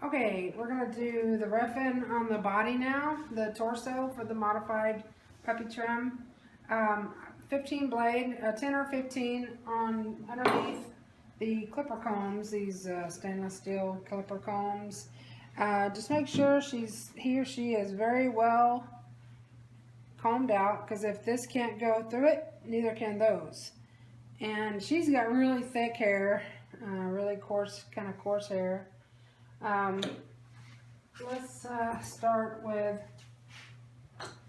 Okay, we're gonna do the roughen on the body now, the torso for the modified puppy trim. 15 blade, 10 or 15 on underneath the clipper combs, these stainless steel clipper combs. Just make sure he or she is very well combed out, because if this can't go through it, neither can those. And she's got really thick hair, really coarse, kind of coarse hair. Let's start with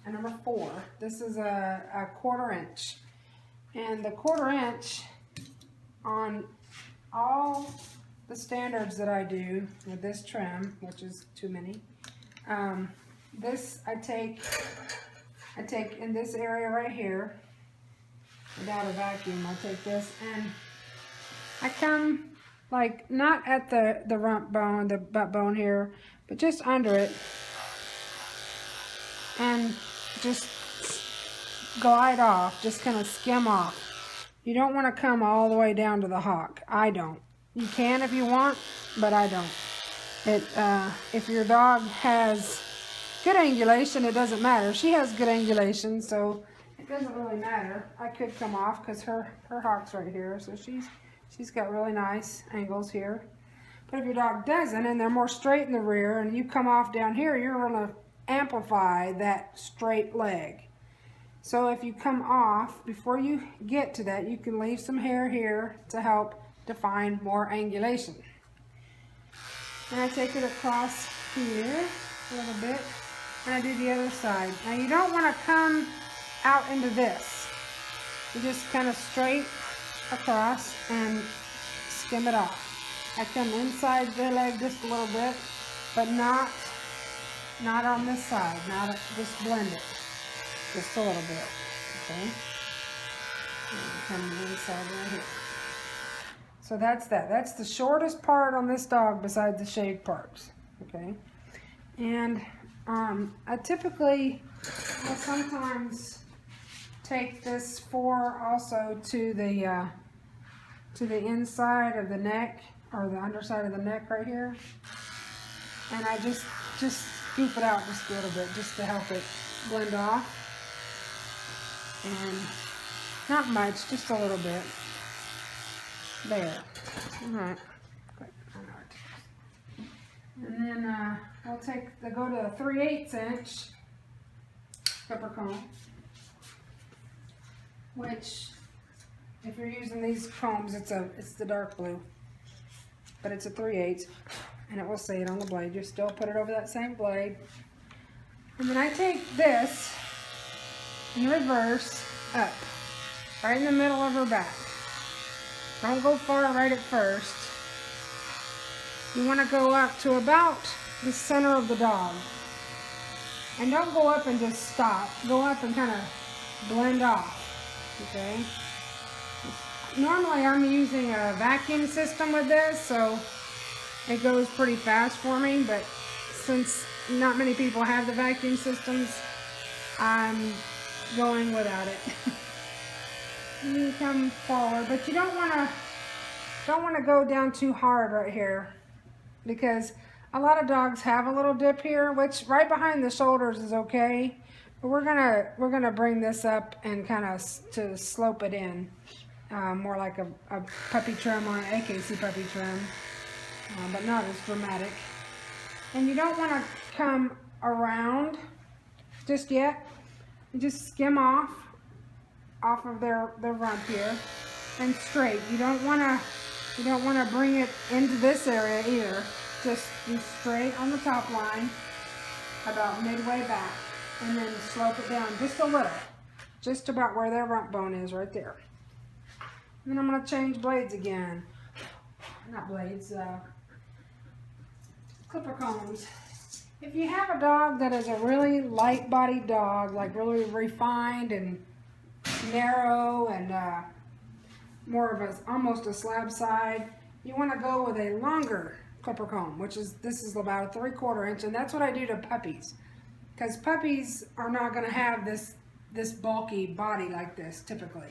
number 4. This is a 1/4 inch. And the 1/4 inch on all the standards that I do with this trim, which is too many, this I take in this area right here, without a vacuum, I take this and I come like not at the rump bone, the butt bone here, but just under it, and just glide off, just kind of skim off. You don't want to come all the way down to the hock. I don't. You can if you want, but I don't. If your dog has good angulation, it doesn't matter. She has good angulation, so it doesn't really matter. I could come off because her hock's right here, so she's got really nice angles here. But if your dog doesn't, and they're more straight in the rear, and you come off down here, you're going to amplify that straight leg. So if you come off, before you get to that, you can leave some hair here to help define more angulation. And I take it across here a little bit, and I do the other side. Now you don't want to come out into this. You just kind of straight across and skim it off. I come inside the leg just a little bit, but not on this side. Just blend it just a little bit. Okay. And come inside right here. So that's that. That's the shortest part on this dog besides the shaved parts. Okay. And I typically will sometimes take this 4 also to the inside of the neck, or the underside of the neck right here, and I just scoop it out just a little bit, just to help it blend off. And not much, just a little bit. There. Alright. And then I'll go to a 3/8 inch clipper comb, which, if you're using these combs, it's the dark blue, but it's a 3/8, and it will say it on the blade. You still put it over that same blade, and then I take this in reverse up, right in the middle of her back. Don't go far right at first. You want to go up to about the center of the dog, and don't go up and just stop. Go up and kind of blend off. Okay. Normally I'm using a vacuum system with this, so it goes pretty fast for me, but since not many people have the vacuum systems, I'm going without it. You come forward, but you don't want to go down too hard right here, because a lot of dogs have a little dip here, which right behind the shoulders is okay. But we're gonna bring this up and kind of to slope it in, more like a puppy trim on an AKC puppy trim, but not as dramatic. And you don't want to come around just yet. You just skim off of their rump here and straight. You don't want to bring it into this area either. Just be straight on the top line, about midway back, and then slope it down just a little, just about where their rump bone is right there. And then I'm going to change blades again. Not blades, clipper combs. If you have a dog that is a really light-bodied dog, like really refined and narrow and more of almost a slab side, you want to go with a longer clipper comb, this is about a 3/4 inch, and that's what I do to puppies, because puppies are not going to have this bulky body like this typically.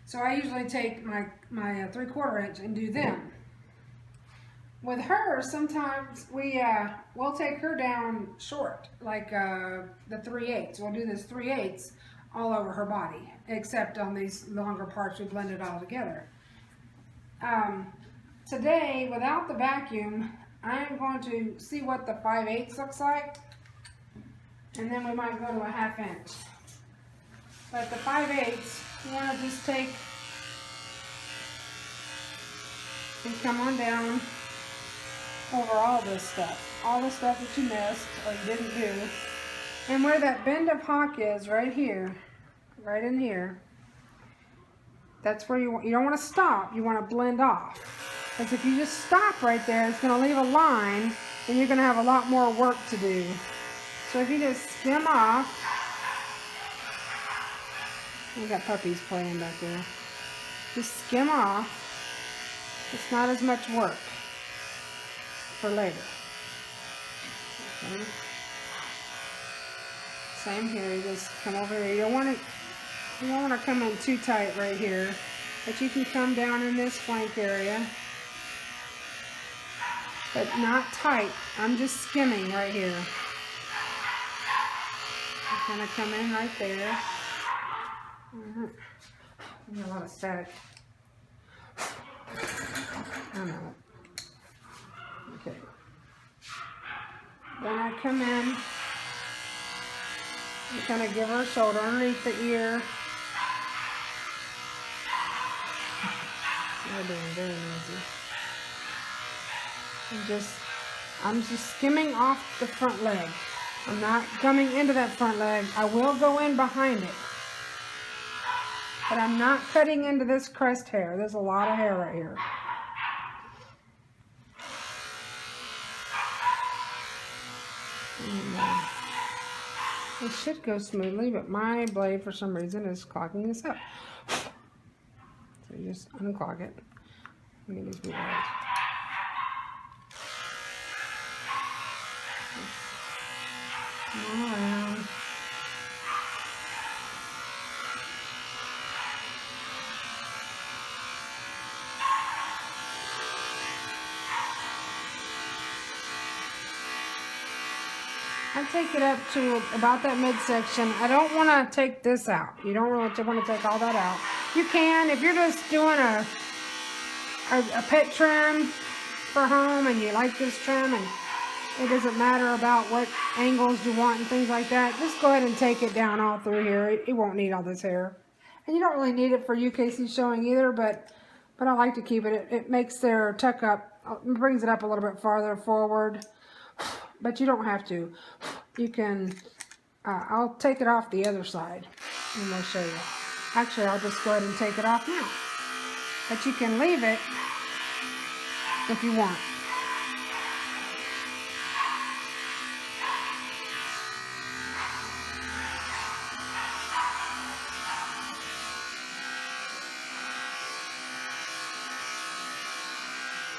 So I usually take my 3/4 inch and do them. with her, sometimes we'll take her down short, like the 3/8. We'll do this 3/8 all over her body, except on these longer parts we blend it all together. Today, without the vacuum, I'm going to see what the 5/8 looks like, and then we might go to a 1/2 inch. But the 5/8, you want to just take and come on down over all this stuff. All the stuff that you missed or you didn't do. And where that bend of hock is, right here, right in here, that's where you don't want to stop, you want to blend off. Because if you just stop right there, it's going to leave a line, and you're going to have a lot more work to do. So if you just skim off, we got puppies playing back there. Just skim off. It's not as much work for later. Okay. Same here. You just come over here. You don't want to come in too tight right here, but you can come down in this flank area, but not tight. I'm just skimming right here. I'm gonna come in right there. There's a lot of static. I know. Okay. Then I come in and kind of give her a shoulder underneath the ear. They're doing very easy. And I'm just skimming off the front leg. I'm not coming into that front leg. I will go in behind it. But I'm not cutting into this crest hair. There's a lot of hair right here. It should go smoothly, but my blade, for some reason, is clogging this up. So you just unclog it. Let me just move it. All around. I take it up to about that midsection. I don't want to take this out. You don't really want to take all that out. You can, if you're just doing a pet trim for home and you like this trim and it doesn't matter about what angles you want and things like that, just go ahead and take it down all through here. It won't need all this hair. And you don't really need it for UKC showing either, but I like to keep it. It makes their tuck up, brings it up a little bit farther forward. But you don't have to. You can, I'll take it off the other side and I'll show you. Actually, I'll just go ahead and take it off now. But you can leave it if you want.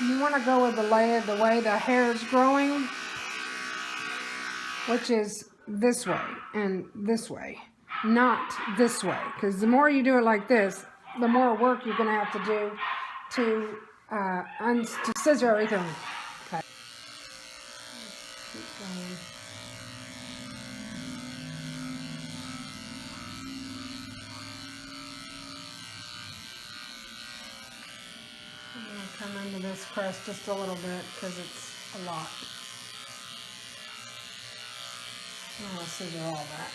You want to go with the way the hair is growing, which is this way and this way, not this way. Because the more you do it like this, the more work you're going to have to do to scissor everything. Okay. Keep going. I'm going to come into this crest just a little bit because it's a lot. I'll scissor all that.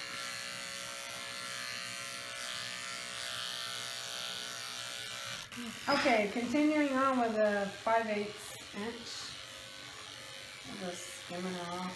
Okay, continuing on with the 5/8 inch. I'll just skim it off.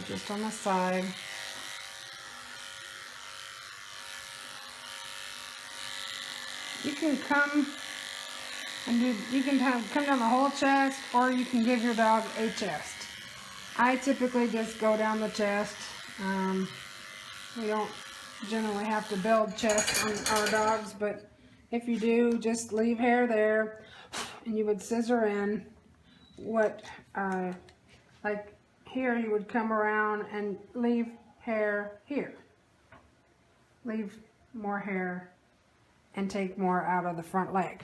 Just on the side. You can come and you can come down the whole chest, or you can give your dog a chest. I typically just go down the chest. We don't generally have to build chests on our dogs, but if you do, just leave hair there, and you would scissor in what, like here, you would come around and leave hair here. Leave more hair and take more out of the front leg.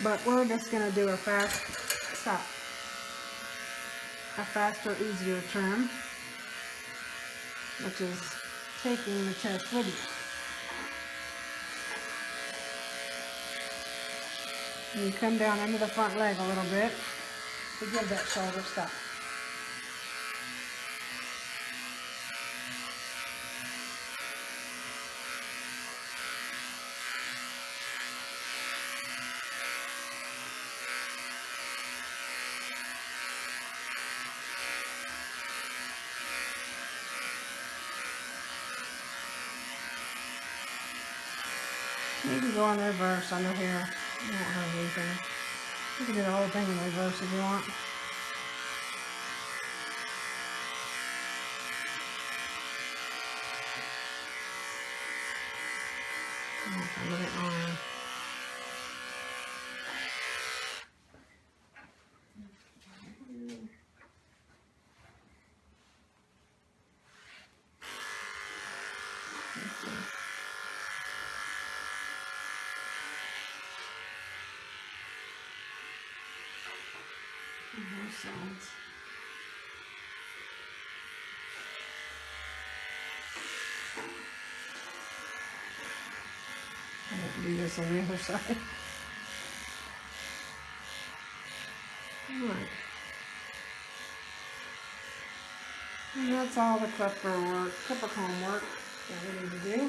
But we're just going to do a faster, easier trim, which is taking the chest with you. And you come down into the front leg a little bit to give that shoulder stop. You can go in reverse under here. You won't hurt anything. You can do the whole thing in reverse if you want. A little bit on. Both sides. I have to do this on the other side. Alright. And that's all the clipper comb work that we need to do.